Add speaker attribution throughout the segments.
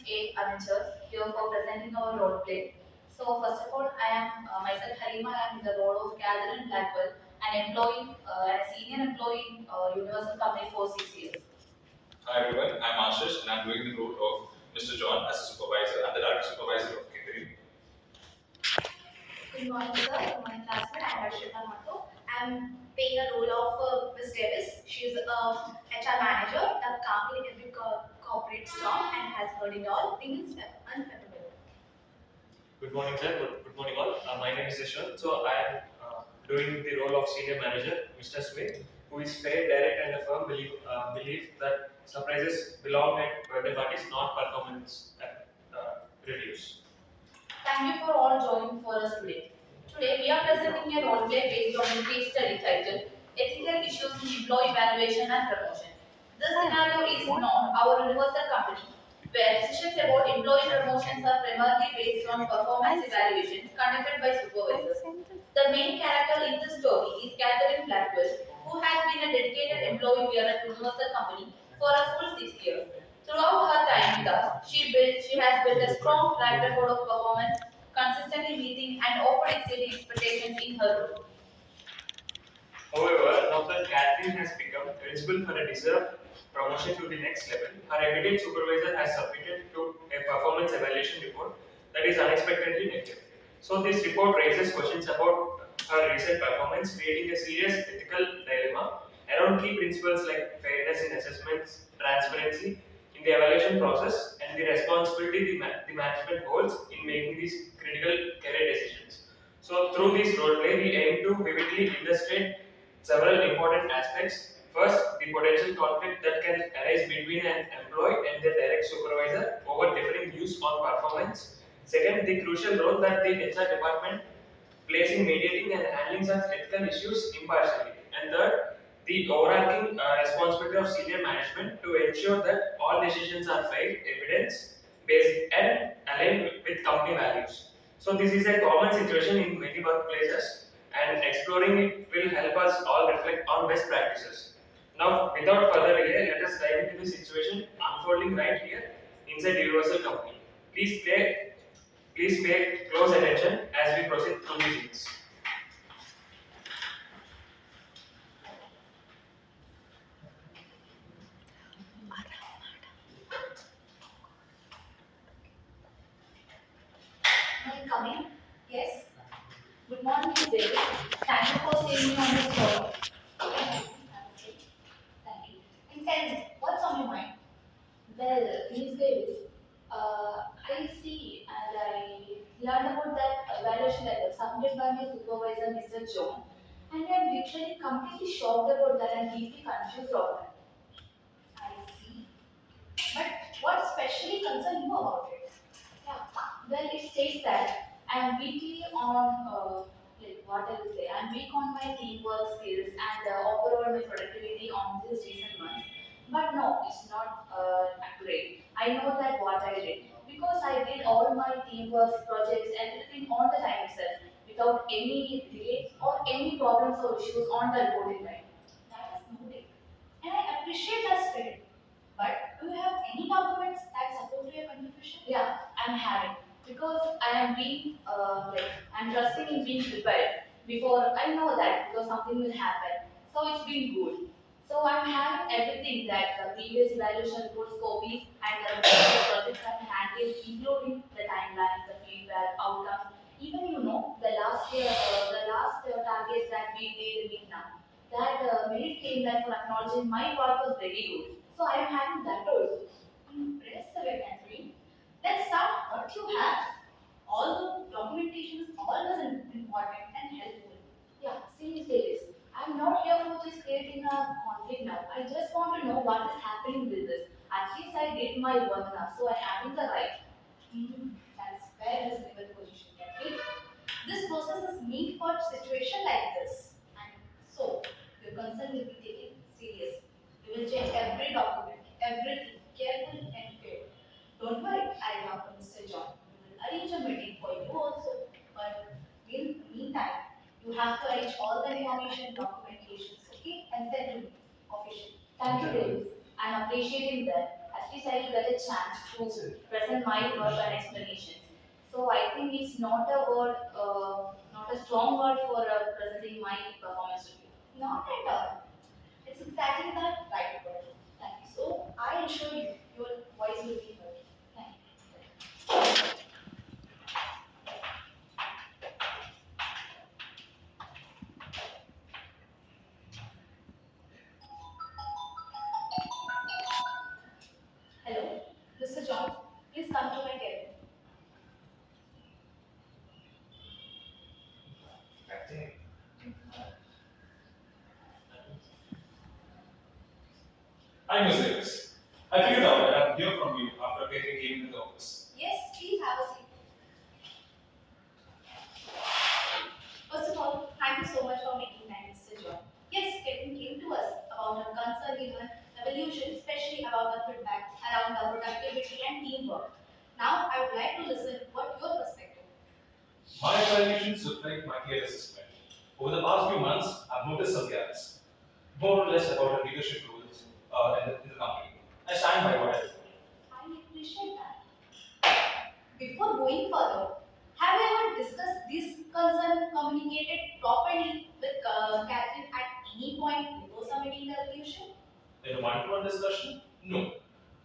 Speaker 1: Amateurs here for presenting our role play. So first of all, I am myself Harima. I am in the role of Catherine Blackwell, an employee, a senior employee in Universal Company for 6 years. Hi everyone, I'm Ashish and I'm doing the role of Mr. John as a supervisor. I'm the direct supervisor of catering. Good morning, sir. Good morning, classmate. I'm Mahato. I'm playing a role of Miss Davis. She's a HR manager, the company in every corporate staff and has heard it all. Things unfathomable.
Speaker 2: Good morning, sir. Good morning, all. My name is Yashwant. So I am doing the role of senior manager, Mr. Smith, who is fair, direct, and a firm belief that surprises belong at birthday parties, not performance reviews.
Speaker 1: Thank you for all joining for us today. Today we are presenting a role play based on the case study titled Ethical Issues in Employee Evaluation and Promotion. The scenario is known our universal company, where decisions about employee promotions are primarily based on performance evaluations conducted by supervisors. The main character in the story is Catherine Blackwell, who has been a dedicated employee here at Universal Company for a full 6 years. Throughout her time with us, she has built a strong track record of performance, consistently meeting and often exceeding expectations in her role.
Speaker 2: However, now that Catherine has become eligible for a deserved promotion to the next level, her immediate supervisor has submitted to a performance evaluation report that is unexpectedly negative. So this report raises questions about her recent performance, creating a serious ethical dilemma around key principles like fairness in assessments, transparency in the evaluation process, and the responsibility the management holds in making these critical career decisions. So through this role play, we aim to vividly illustrate several important aspects. First, the potential conflict that can arise between an employee and their direct supervisor over differing views on performance. Second, the crucial role that the HR department plays in mediating and handling such ethical issues impartially. And third, the overarching responsibility of senior management to ensure that all decisions are fair, evidence based, and aligned with company values. So, this is a common situation in many workplaces, and exploring it will help us all reflect on best practices. Now, without further delay, let us dive into the situation unfolding right here inside Universal Company. Please pay close attention as we proceed through the scenes.
Speaker 1: May I come in? Yes. Good morning, Ms. Davis. Thank you for seeing me on this call. Thank you. And tell me, what's on your mind? Well, Ms. Davis, I see and I learned about that evaluation letter submitted by my supervisor, Mr. John, and I'm literally completely shocked about that and deeply confused about it. I see. But what specially concerns you about it? Yeah. Well, it states that I'm weakly on, like what I will say, I'm weak on my teamwork skills and overall my productivity on this recent month. But no, it's not accurate. I know that what I did because I did all my teamwork projects, everything on the time itself without any delay or any problems or issues on the reporting time. That is noted. And I appreciate that spirit. But do you have any documents that support your contribution? Yeah, I'm having because I am being I'm trusting in being prepared before I know that because something will happen. So it's been good. So I'm having everything that the previous evaluation reports copies and the projects I'm handled, including the timelines, the feedback, outcomes. Even the last year, the last targets that we did meet now that merit came like for acknowledging my part was very good. So I am having that also. Impressive, Catherine. Let's start what you have. All the documentation is always important and helpful. Yeah, see, Davis. I'm not here for just creating a conflict now. I just want to know what is happening with this. At least I did my work now, so I am in the right. That's very reasonable position, Catherine. This process is meant for situation like this. And so, your concern will be taken seriously. You will check every document, everything, carefully and fair. Don't worry, I talk to Mr. John. We will arrange a meeting for you also. But in the meantime, you have to arrange all the information, documentations, okay, and send to me officially. Thank you, Davis. I'm appreciating that. At least I will get a chance to present my work and explanations. So I think it's not a word, not a strong word for presenting my performance review. Not at all. It's exactly the right word. Thank you. So I assure you, your voice will be heard. Thank you. Hello, Mr. John. Please come to my cabin.
Speaker 3: Hi, Ms. Davis. I figured out that I'll hear from you after getting came into the office.
Speaker 1: Yes, please have a seat. First of all, thank you so much for making time, Mr. John. Yes, Kevin came to us about a concern in our evolution, especially about the feedback around the productivity and teamwork. Now, I would like to listen what your perspective.
Speaker 3: My evaluations reflect my clear assessment. Over the past few months, I've noticed some gaps, more or less about the leadership roles in the company. I stand by what I do.
Speaker 1: I appreciate that. Before going further, have you ever discussed this concern, communicated properly with Catherine at any point before submitting the evolution?
Speaker 3: In a one-to-one discussion, no.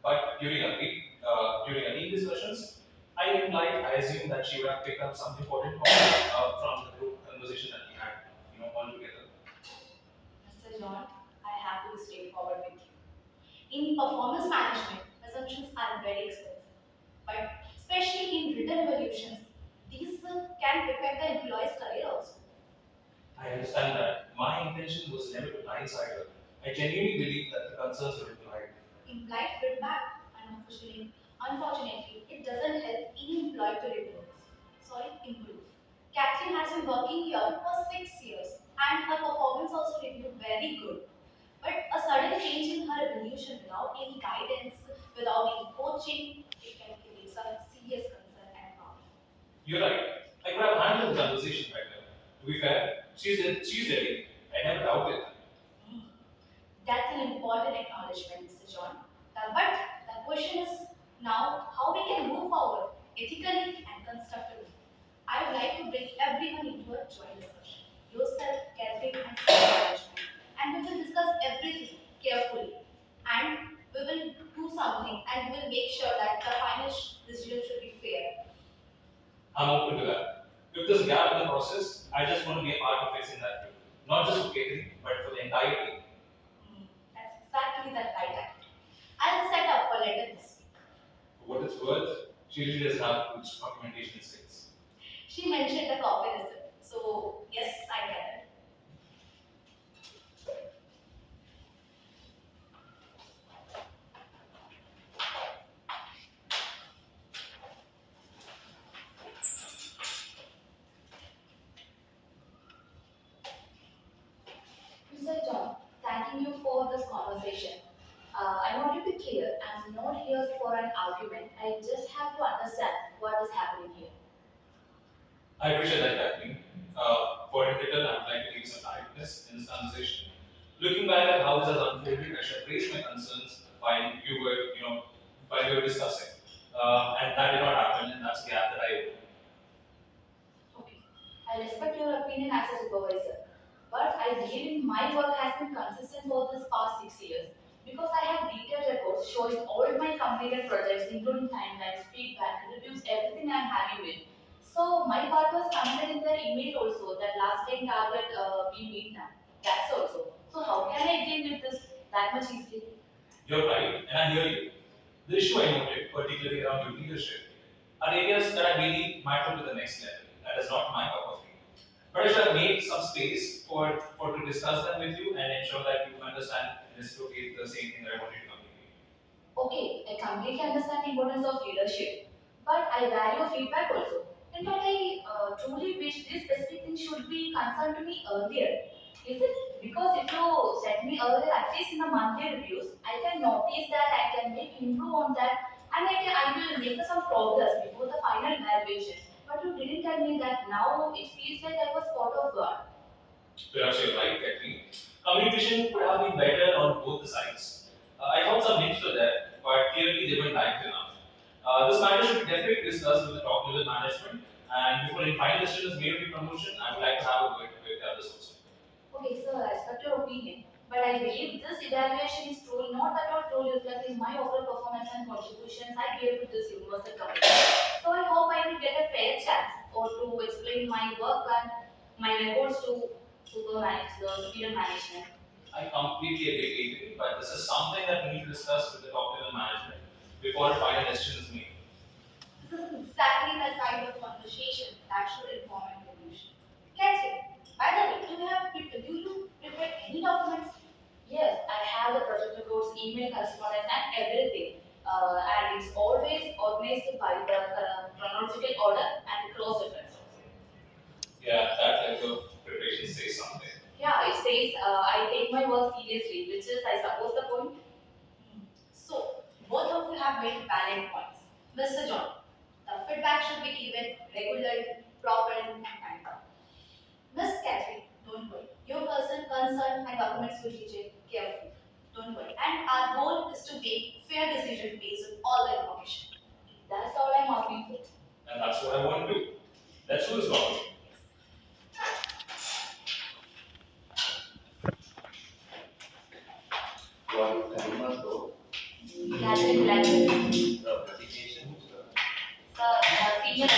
Speaker 3: But during a team discussions, I assume that she would have picked up some important points from the group conversation that we had, all together.
Speaker 1: Mr. John, I have to be straightforward with you. In performance management, assumptions are very expensive, but especially in written evaluations, these can affect the employee's career also.
Speaker 3: I understand that. My intention was never to blindside her. I genuinely believe that the concerns were implied.
Speaker 1: Implied feedback, unfortunately, it doesn't help any employee to improve. Catherine has been working here for 6 years and her performance also reviewed very good. But a sudden change in her evolution without any guidance, without any coaching, it can create some serious concern and problem.
Speaker 3: You're right. I could have handled the conversation better. To be fair, she's ready. I never doubted that.
Speaker 1: Mm. That's an important acknowledgement, Mr. John. But the question is now how we can move forward ethically and constructively. I would like to bring everyone into a joint discussion. Yourself, Catherine, and senior management. And we will discuss everything carefully. And we will do something and we will make sure that the final decision should be fair.
Speaker 3: I'm open to that. If there's a gap in the process, I just want to be a part of fixing that too. Not just for catering, but for the entire team.
Speaker 1: That's exactly the right act. I'll set up a letter this week.
Speaker 3: For what it's worth, she really does have good documentation skills.
Speaker 1: She mentioned the coffee recipe. So, yes, I get it. Mr. John, thanking you for this conversation. I want to be clear. I'm not here for an argument. I just have to understand what is happening here.
Speaker 3: I appreciate that, Kathleen. For in return, I would like to give some directness in this conversation. Looking back at how this has unfolded, I should raise my concerns while we were discussing. And that did not happen, and that's the gap that I
Speaker 1: Okay. I respect your opinion as a supervisor, but I believe my work has been consistent for this past 6 years because I have detailed reports showing all my completed projects, including timelines, feedback, reviews, everything I'm happy with. So my part was considered in the email also that last time target we meet now. That's also. So how can I deal with this that much easily?
Speaker 3: You're right, and I hear you. The issue I noted, particularly around your leadership, are areas that I believe matter to the next level. That is not my cup of tea. But I should have made some space for to discuss them with you and ensure that you understand and reciprocate the same thing that I wanted to communicate.
Speaker 1: Okay, I completely understand the importance of leadership, but I value feedback also. In fact, I truly wish this specific thing should be concerned to me earlier. Is it? Because if you send me earlier, at least in the monthly reviews, I can notice that I can make improve on that, and I will make some progress before the final evaluation. But you didn't tell me that now it feels like I was caught off guard.
Speaker 3: Perhaps you're right, Kathleen. Communication could have been better on both the sides. I thought some hints were there, but clearly they weren't liked enough. This matter should be definitely discussed with the top level management, and before any final decision is made on the promotion, I would like to have a word with the others also.
Speaker 1: Okay, sir, I respect your opinion, but I believe this evaluation is truly not at all truly reflecting my overall performance and contributions I gave to this universal company. So I hope I will get a fair chance or to explain my work and my reports to the superior management.
Speaker 3: I completely agree with you, but this is something that we need to discuss with the top level management before a final decision is made.
Speaker 1: This is exactly the kind of conversation that should inform an evolution. Catch it. By the way, do you prepare any documents? Yes, I have the project reports, email correspondence, and everything. And it's always organized by the chronological order and cross reference.
Speaker 3: Yeah, that type of preparation says something.
Speaker 1: Yeah, it says I take my work seriously, which is, I suppose, the point. So, both of you have made valid points. Mr. John, the feedback should be given regularly, properly, and timely. Miss Catherine, don't worry. Your person, concern, and documents will be checked carefully. Don't worry. And our goal is to make fair decision based on all the information. That's all I'm asking for.
Speaker 3: And that's what I want to do. Let's do this properly.
Speaker 4: What Mahato,
Speaker 1: Catherine Blackwood,
Speaker 4: the application,
Speaker 1: senior